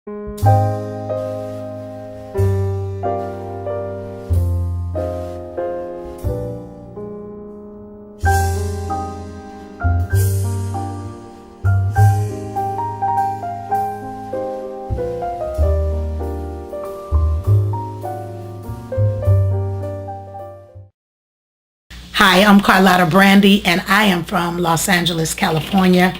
Hi, I'm Carlotta Brandy, and I am from Los Angeles, California.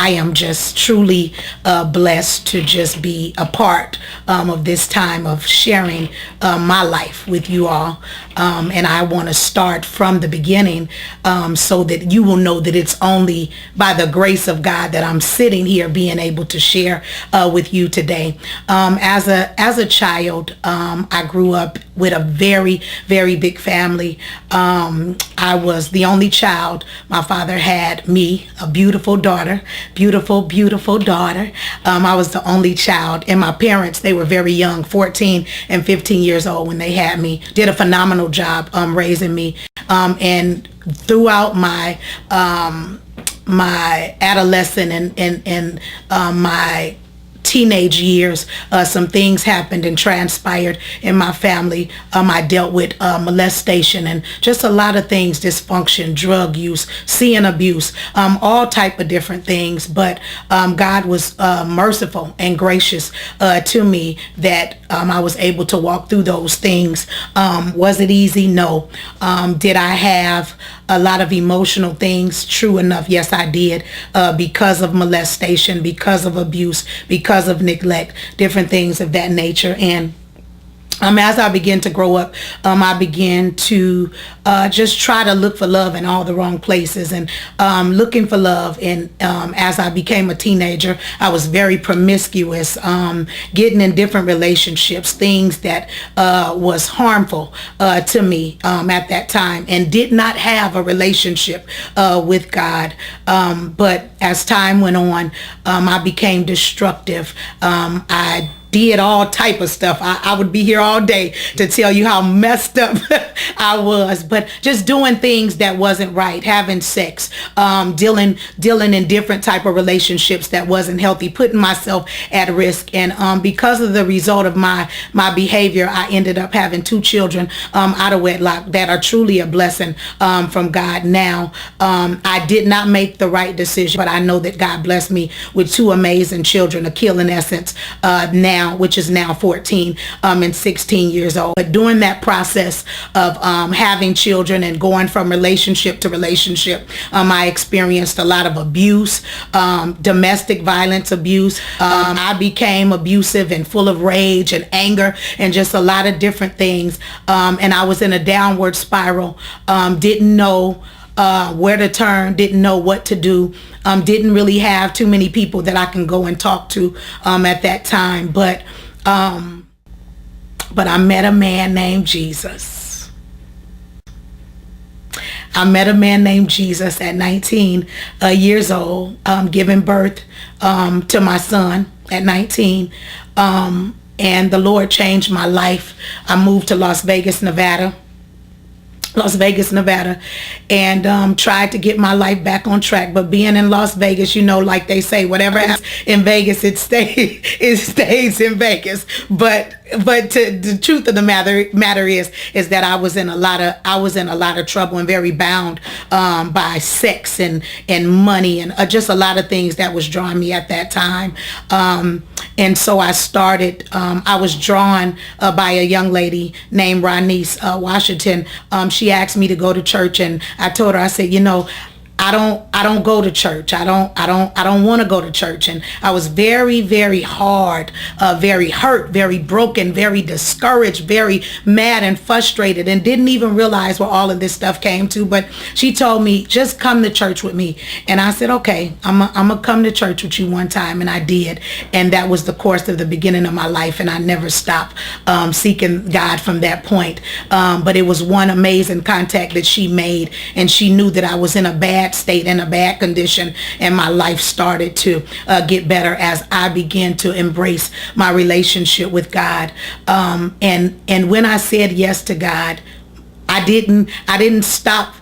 I am just truly blessed to just be a part of this time of sharing my life with you all. And I want to start from the beginning so that you will know that it's only by the grace of God that I'm sitting here being able to share with you today. As a child, I grew up with a very, very big family. I was the only child. My father had me, a beautiful daughter, beautiful daughter. I was the only child, and my parents, they were very young, 14 and 15 years old when they had me. Did a phenomenal job raising me. And throughout my my adolescent and my teenage years, some things happened and transpired in my family. I dealt with molestation and just a lot of things, dysfunction, drug use, seeing abuse, all type of different things. But God was merciful and gracious to me that I was able to walk through those things. Was it easy? No. Did I have a lot of emotional things? True enough, yes, I did, because of molestation, because of abuse, because of neglect, different things of that nature. And as I began to grow up, I began to just try to look for love in all the wrong places, and looking for love. And as I became a teenager, I was very promiscuous, getting in different relationships, things that was harmful to me at that time, and did not have a relationship with God. But as time went on, I became destructive. I did all type of stuff. I would be here all day to tell you how messed up I was, but just doing things that wasn't right, having sex, dealing in different type of relationships that wasn't healthy, putting myself at risk. And because of the result of my behavior, I ended up having 2 children out of wedlock that are truly a blessing from God. Now, I did not make the right decision, but I know that God blessed me with 2 amazing children, Akil and Essence, now, which is now 14 and 16 years old. But during that process of having children and going from relationship to relationship, I experienced a lot of abuse, domestic violence abuse. I became abusive and full of rage and anger and just a lot of different things. And I was in a downward spiral, didn't know where to turn, didn't know what to do, didn't really have too many people that I can go and talk to at that time. But I met a man named Jesus. I met a man named Jesus at 19 years old, giving birth to my son at 19. And the Lord changed my life. I moved to Las Vegas, Nevada, and tried to get my life back on track. But being in Las Vegas, you know, like they say, whatever happens in Vegas, it stays in Vegas. But the truth of the matter is that I was in a lot of trouble and very bound by sex and money and just a lot of things that was drawing me at that time. And so I started, I was drawn by a young lady named Ronise Washington. She asked me to go to church, and I told her, I said, you know, I don't go to church. I don't want to go to church. And I was very, very hard, very hurt, very broken, very discouraged, very mad and frustrated, and didn't even realize where all of this stuff came to. But she told me, just come to church with me. And I said, okay, I'm gonna come to church with you one time. And I did. And that was the course of the beginning of my life. And I never stopped seeking God from that point. But it was one amazing contact that she made. And she knew that I was in a bad state, in a bad condition, and my life started to get better as I began to embrace my relationship with God. And when I said yes to God, I didn't stop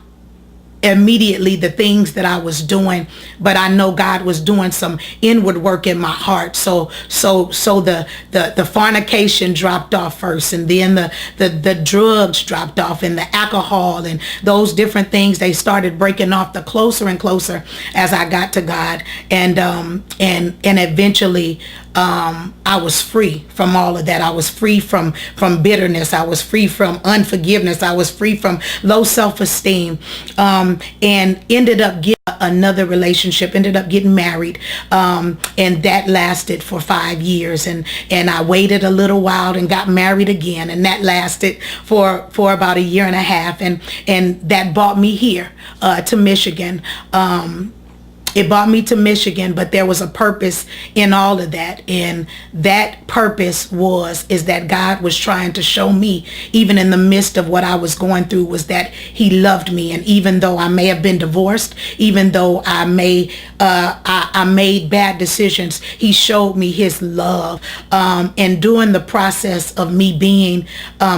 immediately the things that I was doing, but I know God was doing some inward work in my heart. So the fornication dropped off first, and then the drugs dropped off, and the alcohol and those different things, they started breaking off the closer and closer as I got to God. And eventually I was free from all of that. I was free from bitterness. I was free from unforgiveness. I was free from low self-esteem, and ended up getting another relationship, ended up getting married, and that lasted for 5 years, and I waited a little while and got married again, and that lasted for about a year and a half, and that brought me here to Michigan. It brought me to Michigan, but there was a purpose in all of that. And that purpose is that God was trying to show me, even in the midst of what I was going through, was that he loved me. And even though I may have been divorced, even though I made bad decisions, he showed me his love. And during the process of me being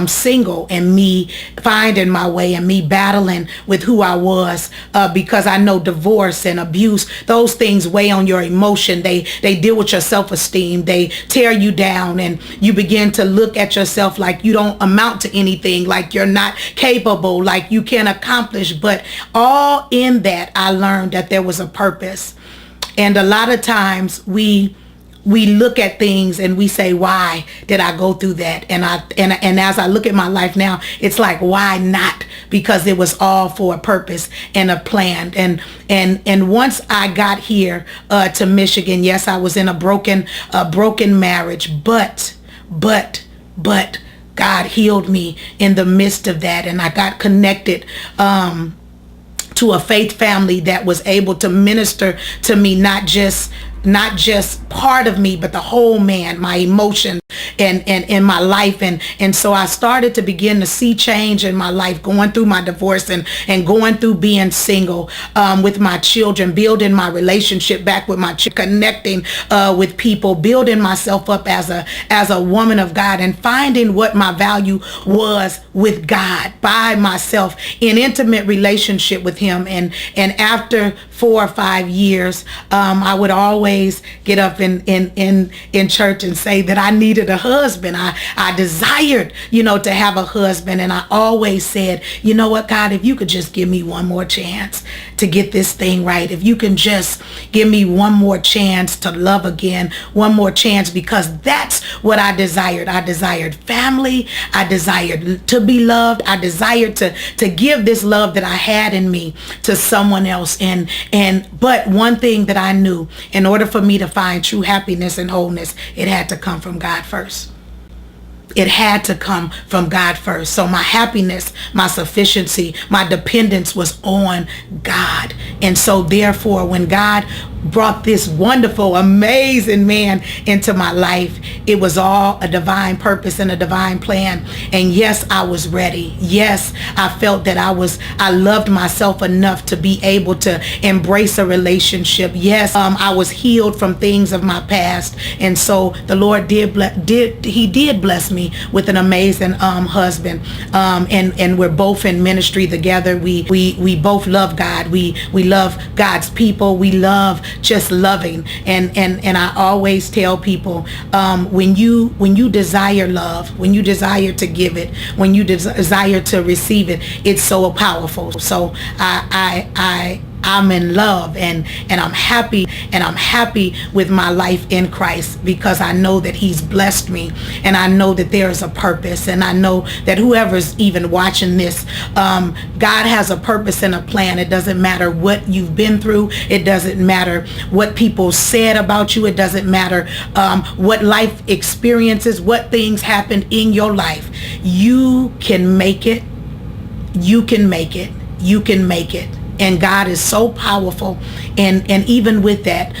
single, and me finding my way, and me battling with who I was, because I know divorce and abuse, those things weigh on your emotion. They deal with your self-esteem. They tear you down, and you begin to look at yourself like you don't amount to anything, like you're not capable, like you can't accomplish. But all in that, I learned that there was a purpose. And a lot of times we look at things and we say, why did I go through that? And as I look at my life now, it's like, why not? Because it was all for a purpose and a plan. And once I got here to Michigan, yes, I was in a broken marriage, but God healed me in the midst of that, and I got connected to a faith family that was able to minister to me, not just part of me, but the whole man, my emotions and in my life. And so I started to begin to see change in my life, going through my divorce and going through being single, with my children, building my relationship back with my connecting with people, building myself up as a woman of God, and finding what my value was with God by myself in intimate relationship with him. And after 4 or 5 years, I would always get up in church and say that I needed a husband. I desired, to have a husband. And I always said, you know what, God, if you could just give me one more chance to get this thing right. If you can just give me one more chance to love again, one more chance, because that's what I desired. I desired family. I desired to be loved. I desired to give this love that I had in me to someone else. But one thing that I knew, in order for me to find true happiness and wholeness, it had to come from God first. It had to come from God first. So my happiness, my sufficiency, my dependence was on God. And so therefore, when God brought this wonderful, amazing man into my life, it was all a divine purpose and a divine plan. And yes, I was ready. Yes, I felt that I loved myself enough to be able to embrace a relationship. Yes, I was healed from things of my past. And so the Lord did bless me with an amazing husband. And we're both in ministry together. We both love God. We love God's people. We love just loving. And I always tell people, when you desire love, when you desire to give it, when you desire to receive it, it's so powerful. So I'm in love, and I'm happy, and I'm happy with my life in Christ, because I know that he's blessed me, and I know that there is a purpose, and I know that whoever's even watching this, God has a purpose and a plan. It doesn't matter what you've been through. It doesn't matter what people said about you. It doesn't matter what life experiences, what things happened in your life. You can make it. You can make it. You can make it. And God is so powerful. And even with that,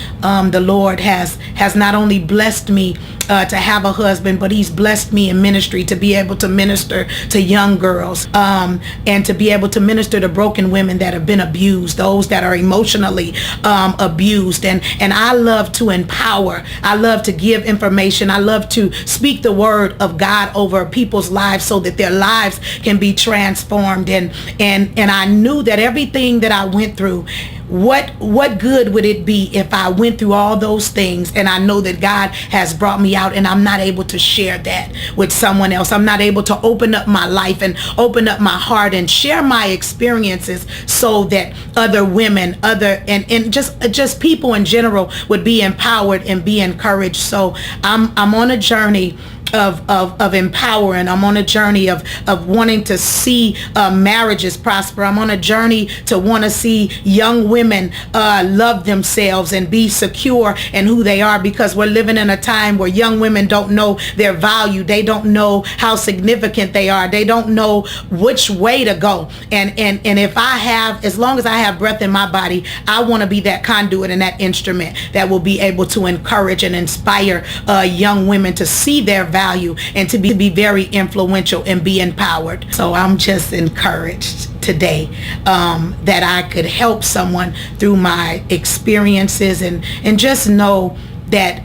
the Lord has not only blessed me to have a husband, but he's blessed me in ministry to be able to minister to young girls, and to be able to minister to broken women that have been abused, those that are emotionally abused. And I love to empower. I love to give information. I love to speak the word of God over people's lives so that their lives can be transformed. And I knew that everything that that I went through, what good would it be if I went through all those things and I know that God has brought me out, and I'm not able to share that with someone else? I'm not able to open up my life and open up my heart and share my experiences so that other women, and just people in general would be empowered and be encouraged. So I'm on a journey of empowering. I'm on a journey of wanting to see marriages prosper. I'm on a journey to want to see young women love themselves and be secure in who they are, because we're living in a time where young women don't know their value. They don't know how significant they are. They don't know which way to go. And if as long as I have breath in my body, I want to be that conduit and that instrument that will be able to encourage and inspire young women to see their value and to be very influential and be empowered. So I'm just encouraged today that I could help someone through my experiences, and just know that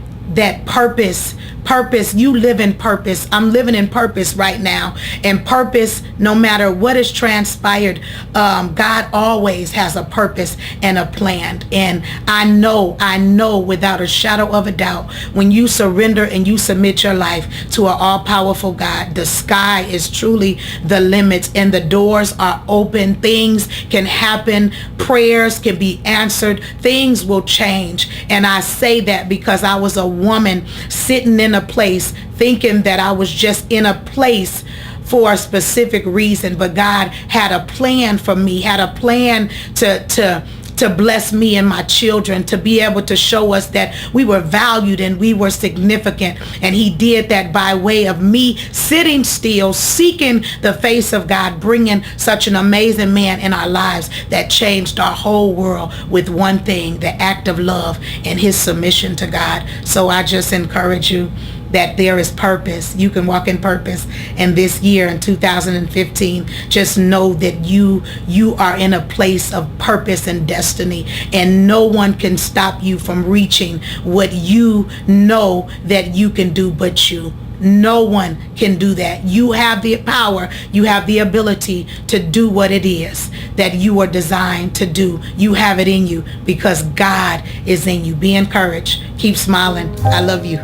purpose, you live in purpose. I'm living in purpose right now, and purpose, no matter what has transpired, God always has a purpose and a plan. And I know without a shadow of a doubt, when you surrender and you submit your life to an all-powerful God, the sky is truly the limit, and the doors are open. Things can happen, prayers can be answered, things will change. And I say that because I was a woman sitting in a place thinking that I was just in a place for a specific reason, but God had a plan for me, had a plan to bless me and my children, to be able to show us that we were valued and we were significant. And he did that by way of me sitting still, seeking the face of God, bringing such an amazing man in our lives that changed our whole world with one thing: the act of love and his submission to God. So I just encourage you that there is purpose. You can walk in purpose. And this year in 2015, just know that you are in a place of purpose and destiny, and no one can stop you from reaching what you know that you can do but you. No one can do that. You have the power, you have the ability to do what it is that you are designed to do. You have it in you because God is in you. Be encouraged. Keep smiling. I love you.